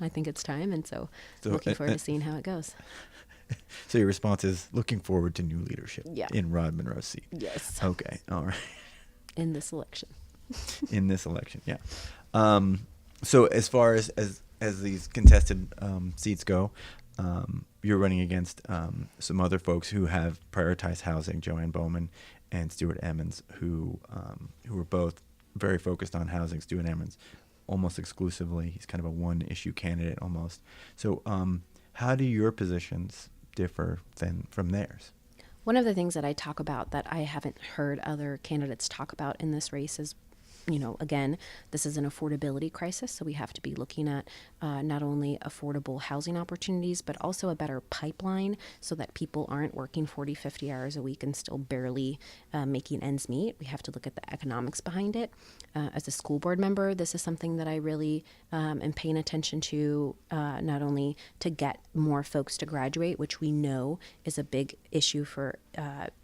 think it's time. And so looking forward to seeing how it goes. So your response is looking forward to new leadership in Rod Monroe's seat. Yes. Okay. All right. In this election. In this election, yeah. So as far as these contested seats go, you're running against some other folks who have prioritized housing, Joanne Bowman and Stuart Emmons, who are both very focused on housing. Stuart Emmons almost exclusively. He's kind of a one-issue candidate almost. So how do your positions differ from theirs? One of the things that I talk about that I haven't heard other candidates talk about in this race is again, this is an affordability crisis, so we have to be looking at not only affordable housing opportunities, but also a better pipeline so that people aren't working 40, 50 hours a week and still barely making ends meet. We have to look at the economics behind it. As a school board member, this is something that I really am paying attention to, not only to get more folks to graduate, which we know is a big issue for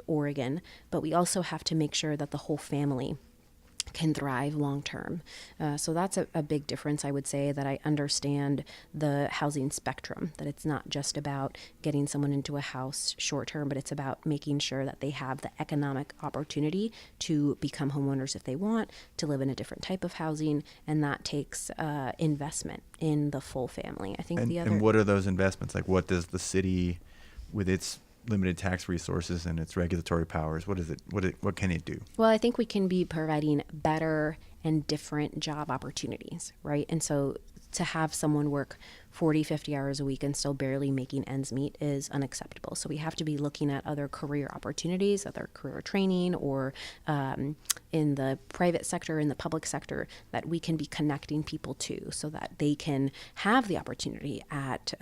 Oregon, but we also have to make sure that the whole family can thrive long term. So that's a big difference, I would say, that I understand the housing spectrum, that it's not just about getting someone into a house short term, but it's about making sure that they have the economic opportunity to become homeowners if they want, to live in a different type of housing, and that takes investment in the full family. I think And what are those investments? Like, what does the city, with its limited tax resources and its regulatory powers, what can it do? Well, I think we can be providing better and different job opportunities, right? And so to have someone work 40, 50 hours a week and still barely making ends meet is unacceptable. So we have to be looking at other career opportunities, other career training, or in the private sector, in the public sector, that we can be connecting people to so that they can have the opportunity at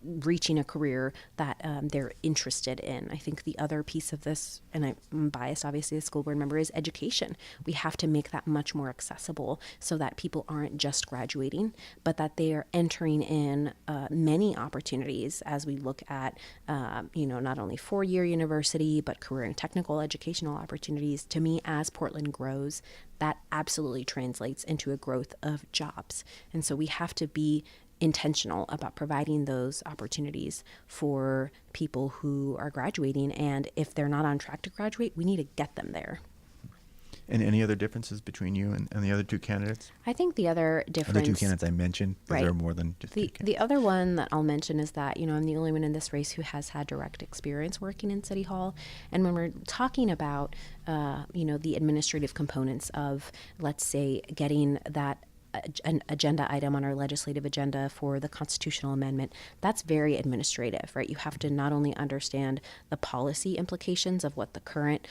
reaching a career that they're interested in. I think the other piece of this, and I'm biased obviously as a school board member, is education. We have to make that much more accessible so that people aren't just graduating, but that they are entering in many opportunities as we look at, not only four-year university, but career and technical educational opportunities. To me, as Portland grows, that absolutely translates into a growth of jobs. And so we have to be intentional about providing those opportunities for people who are graduating. And if they're not on track to graduate, we need to get them there. And any other differences between you and the other two candidates? I think the other difference... The two candidates I mentioned, right. There are more than just two candidates. The other one that I'll mention is that, I'm the only one in this race who has had direct experience working in City Hall. And when we're talking about, the administrative components of, let's say, getting that an agenda item on our legislative agenda for the constitutional amendment, that's very administrative, right? You have to not only understand the policy implications of what the current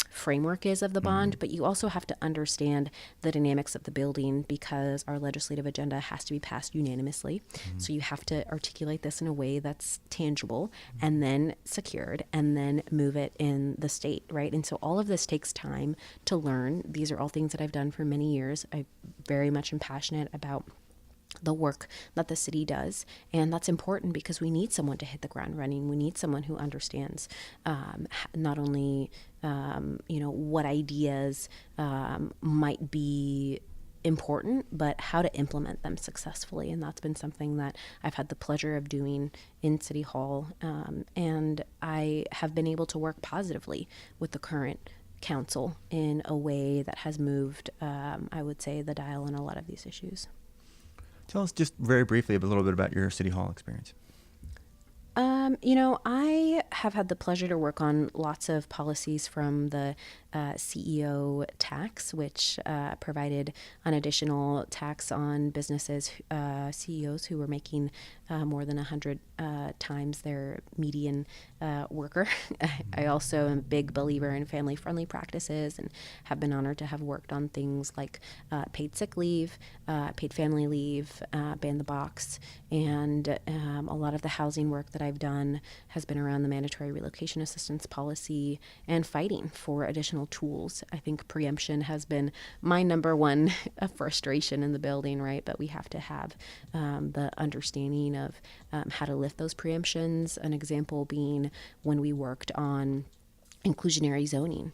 framework is of the bond, but you also have to understand the dynamics of the building because our legislative agenda has to be passed unanimously. So you have to articulate this in a way that's tangible and then secured and then move it in the state, right? And so all of this takes time to learn. These are all things that I've done for many years. I very much am passionate about the work that the city does, and that's important because we need someone to hit the ground running. We need someone who understands not only what ideas might be important, but how to implement them successfully. And that's been something that I've had the pleasure of doing in City Hall, and I have been able to work positively with the current council in a way that has moved, I would say, the dial on a lot of these issues. Tell us just very briefly a little bit about your City Hall experience. I have had the pleasure to work on lots of policies from the CEO tax, which provided an additional tax on businesses, CEOs who were making more than 100 times their median worker. I also am a big believer in family-friendly practices and have been honored to have worked on things like paid sick leave, paid family leave, ban the box, and a lot of the housing work that I've done has been around the mandatory relocation assistance policy and fighting for additional tools. I think preemption has been my number one frustration in the building, right? But we have to have the understanding of how to lift those preemptions. An example being when we worked on inclusionary zoning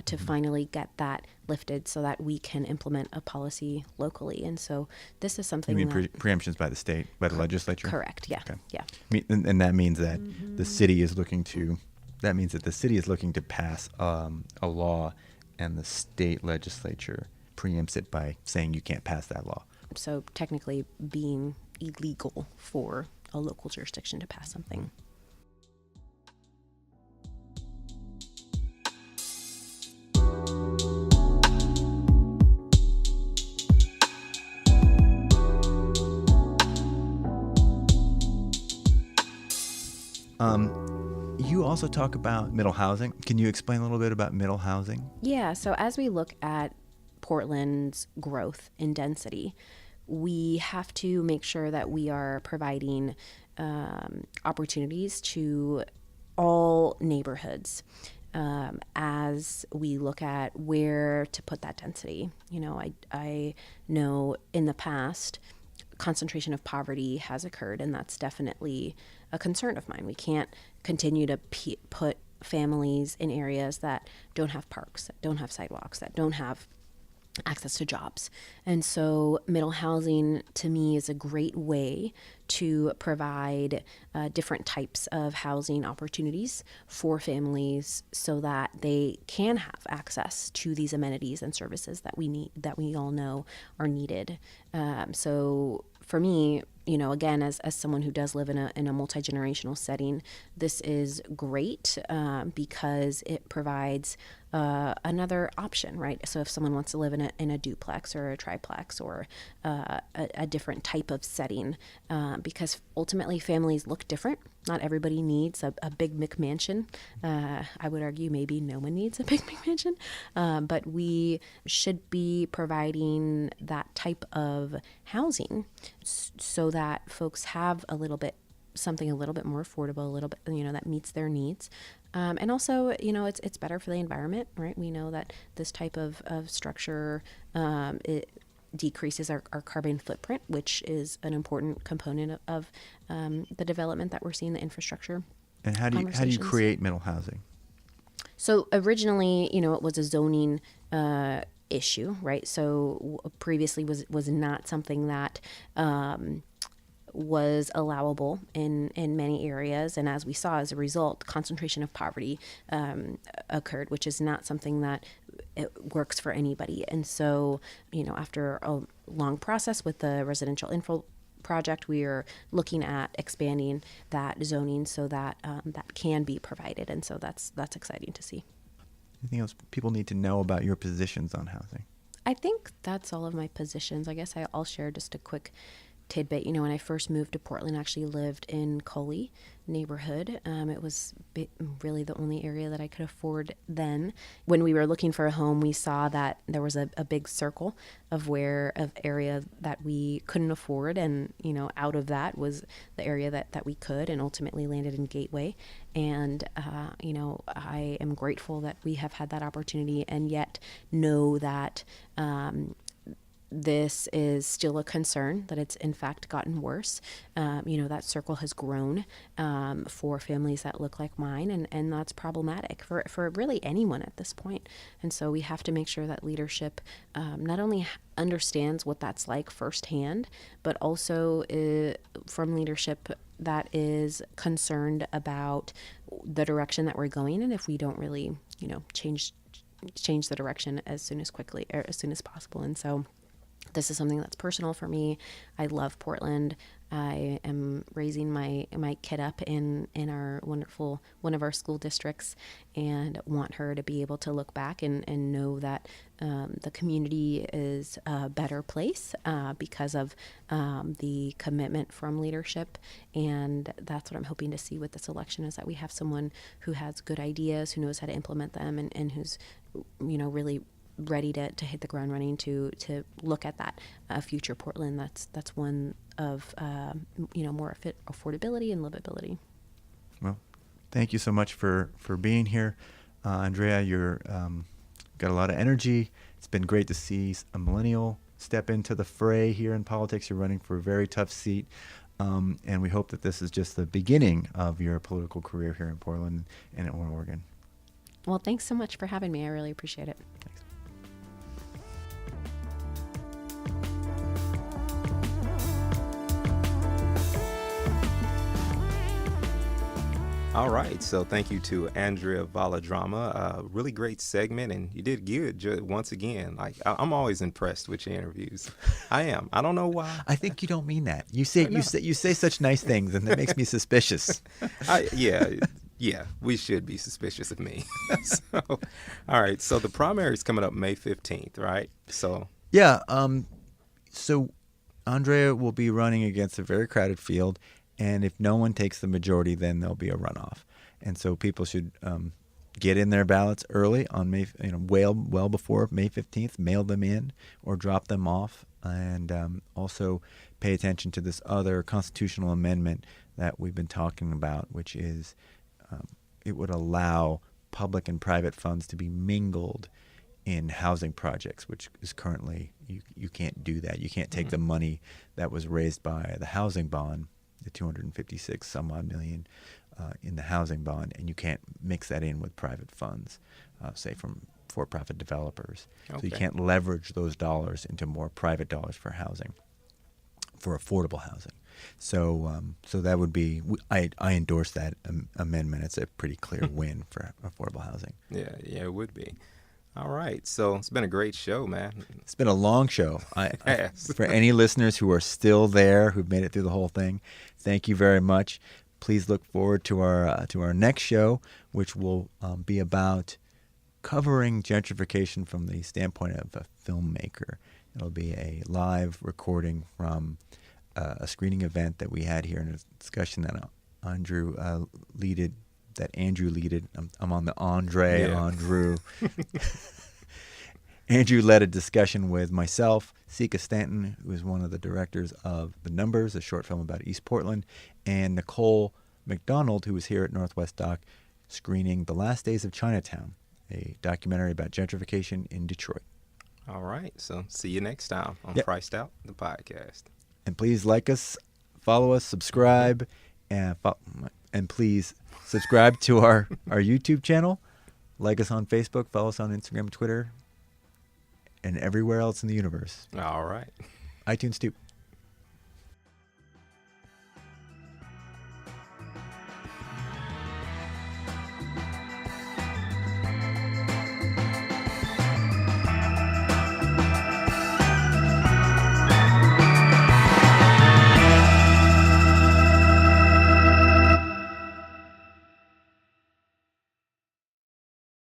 to finally get that lifted so that we can implement a policy locally. And so this is something You mean preemptions by the state, by the legislature? Correct, yeah. Okay. Yeah. And that means that the city is looking to pass a law, and the state legislature preempts it by saying you can't pass that law. So technically being illegal for a local jurisdiction to pass something. You also talk about middle housing. Can you explain a little bit about middle housing? Yeah, so as we look at Portland's growth in density. We have to make sure that we are providing opportunities to all neighborhoods as we look at where to put that density. I know in the past, concentration of poverty has occurred, and that's definitely a concern of mine. We can't continue to put families in areas that don't have parks, that don't have sidewalks, that don't have access to jobs. And so middle housing to me is a great way to provide different types of housing opportunities for families so that they can have access to these amenities and services that we need, that we all know are needed. So for me, again, as someone who does live in a multi-generational setting, this is great because it provides another option, right? So if someone wants to live in a duplex or a triplex or a different type of setting, because ultimately families look different. Not everybody needs a big McMansion. I would argue maybe no one needs a big McMansion, but we should be providing that type of housing so that folks have something a little bit more affordable, a little bit, that meets their needs. And also, it's better for the environment, right? We know that this type of structure, it decreases our carbon footprint, which is an important component of the development that we're seeing, the infrastructure. And how do you create middle housing? So originally, it was a zoning issue, right? So previously was not something that was allowable in many areas. And as we saw, as a result, concentration of poverty occurred, which is not something that it works for anybody. And so, after a long process with the residential info project, we are looking at expanding that zoning so that that can be provided. And so that's exciting to see. Anything else people need to know about your positions on housing? I think that's all of my positions. I guess I'll share just a quick tidbit. When I first moved to Portland, I actually lived in Coley neighborhood. It was really the only area that I could afford then. When we were looking for a home, we saw that there was a big circle of area that we couldn't afford, and out of that was the area that we could, and ultimately landed in Gateway. And I am grateful that we have had that opportunity, and yet know that this is still a concern, that it's in fact gotten worse. That circle has grown for families that look like mine, and that's problematic for really anyone at this point. And so we have to make sure that leadership not only understands what that's like firsthand, but also from leadership that is concerned about the direction that we're going, and if we don't really, change the direction as soon as possible. And so this is something that's personal for me. I love Portland. I am raising my kid up in our wonderful, one of our school districts, and want her to be able to look back and know that the community is a better place because of the commitment from leadership. And that's what I'm hoping to see with this election, is that we have someone who has good ideas, who knows how to implement them, and who's, really ready to hit the ground running to look at that future Portland that's one of more affordability and livability. Well, thank you so much for being here, Andrea. You're got a lot of energy. It's been great to see a millennial step into the fray here in politics. You're running for a very tough seat, and we hope that this is just the beginning of your political career here in Portland and in Oregon. Well, thanks so much for having me. I really appreciate it. Thanks. All right, so thank you to Andrea Valderrama. Really great segment, and you did good once again. Like, I'm always impressed with your interviews. I am. I don't know why. I think you don't mean that. You say such nice things, and that makes me suspicious. Yeah, we should be suspicious of me. So, all right, so the primary is coming up May 15th, right? So yeah, so Andrea will be running against a very crowded field. And if no one takes the majority, then there'll be a runoff. And so people should get in their ballots early on May, well before May 15th, mail them in or drop them off, and also pay attention to this other constitutional amendment that we've been talking about, which is it would allow public and private funds to be mingled in housing projects, which is currently, you can't do that. You can't take the money that was raised by the housing bond, the 256 some odd million in the housing bond, and you can't mix that in with private funds, say from for-profit developers. Okay. So you can't leverage those dollars into more private dollars for housing, for affordable housing. So so that would be, I endorse that amendment. It's a pretty clear win for affordable housing. Yeah, it would be. All right. So it's been a great show, man. It's been a long show. For any listeners who are still there, who've made it through the whole thing, thank you very much. Please look forward to our next show, which will be about covering gentrification from the standpoint of a filmmaker. It'll be a live recording from a screening event that we had here, in a discussion that Andrew leaded. I'm on the Andrew. Andrew led a discussion with myself, Sika Stanton, who is one of the directors of The Numbers, a short film about East Portland, and Nicole McDonald, who was here at Northwest Doc screening The Last Days of Chinatown, a documentary about gentrification in Detroit. All right. So see you next time on Priced Out, the podcast. And please like us, follow us, subscribe, and please subscribe to our YouTube channel. Like us on Facebook, follow us on Instagram, Twitter, and everywhere else in the universe. All right. iTunes too.